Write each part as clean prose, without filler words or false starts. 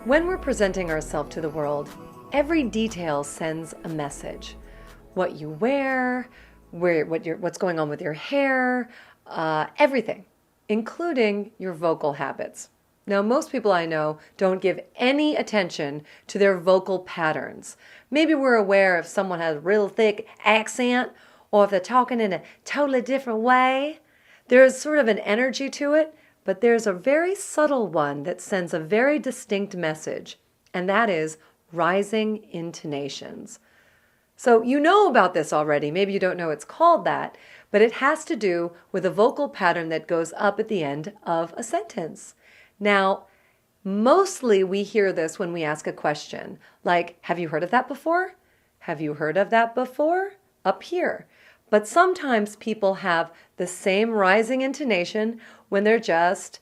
When we're presenting ourselves to the world, every detail sends a message. What you wear, what's going on with your hair, everything, including your vocal habits. Now, most people I know don't give any attention to their vocal patterns. Maybe we're aware if someone has a real thick accent or if they're talking in a totally different way. There's sort of an energy to it, but there's a very subtle one that sends a very distinct message, and that is rising intonations. So you know about this already. Maybe you don't know it's called that, but it has to do with a vocal pattern that goes up at the end of a sentence. Now, mostly we hear this when we ask a question, like, have you heard of that before? Have you heard of that before? Up here. But sometimes people have the same rising intonation when they're just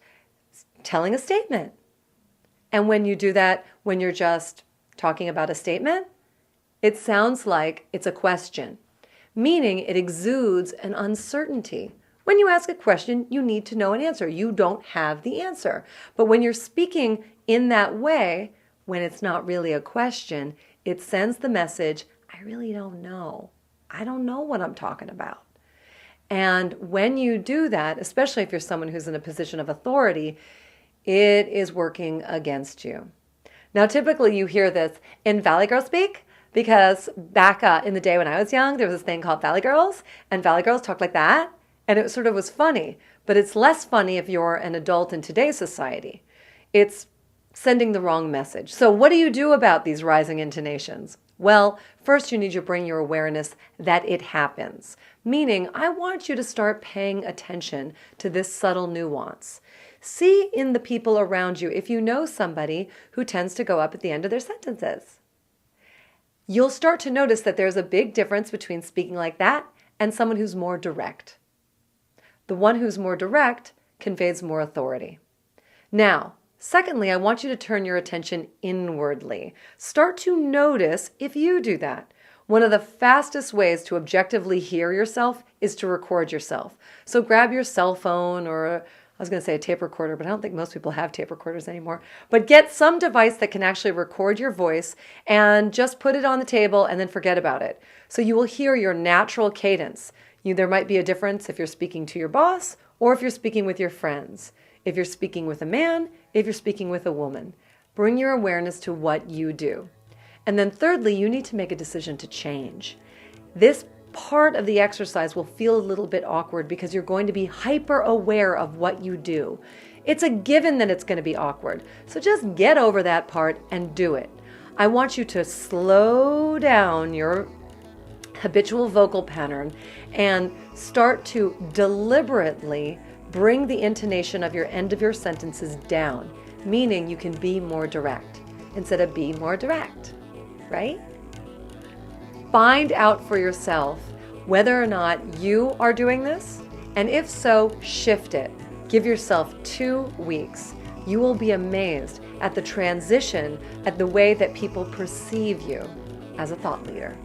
telling a statement. And when you do that, when you're just talking about a statement, it sounds like it's a question, meaning it exudes an uncertainty. When you ask a question, you need to know an answer. You don't have the answer. But when you're speaking in that way, when it's not really a question, it sends the message, I really don't know. I don't know what I'm talking about. And when you do that, especially if you're someone who's in a position of authority, it is working against you. Now, typically you hear this in Valley Girl speak, because back in the day when I was young, there was this thing called Valley Girls, and Valley Girls talked like that, and it sort of was funny. But it's less funny if you're an adult in today's society. It's sending the wrong message. So what do you do about these rising intonations? Well, first you need to bring your awareness that it happens. Meaning, I want you to start paying attention to this subtle nuance. See in the people around you if you know somebody who tends to go up at the end of their sentences. You'll start to notice that there's a big difference between speaking like that and someone who's more direct. The one who's more direct conveys more authority. Now, secondly, I want you to turn your attention inwardly. Start to notice if you do that. One of the fastest ways to objectively hear yourself is to record yourself. So grab your cell phone or I was going to say a tape recorder, but I don't think most people have tape recorders anymore. But get some device that can actually record your voice and just put it on the table and then forget about it. So you will hear your natural cadence. There might be a difference if you're speaking to your boss or if you're speaking with your friends. If you're speaking with a man, if you're speaking with a woman. Bring your awareness to what you do. And then thirdly, you need to make a decision to change. This part of the exercise will feel a little bit awkward because you're going to be hyper aware of what you do. It's a given that it's going to be awkward. So just get over that part and do it. I want you to slow down your habitual vocal pattern and start to deliberately bring the intonation of your end of your sentences down, meaning you can be more direct instead of be more direct, right? Find out for yourself whether or not you are doing this, and if so, shift it. Give yourself 2 weeks. You will be amazed at the transition, at the way that people perceive you as a thought leader.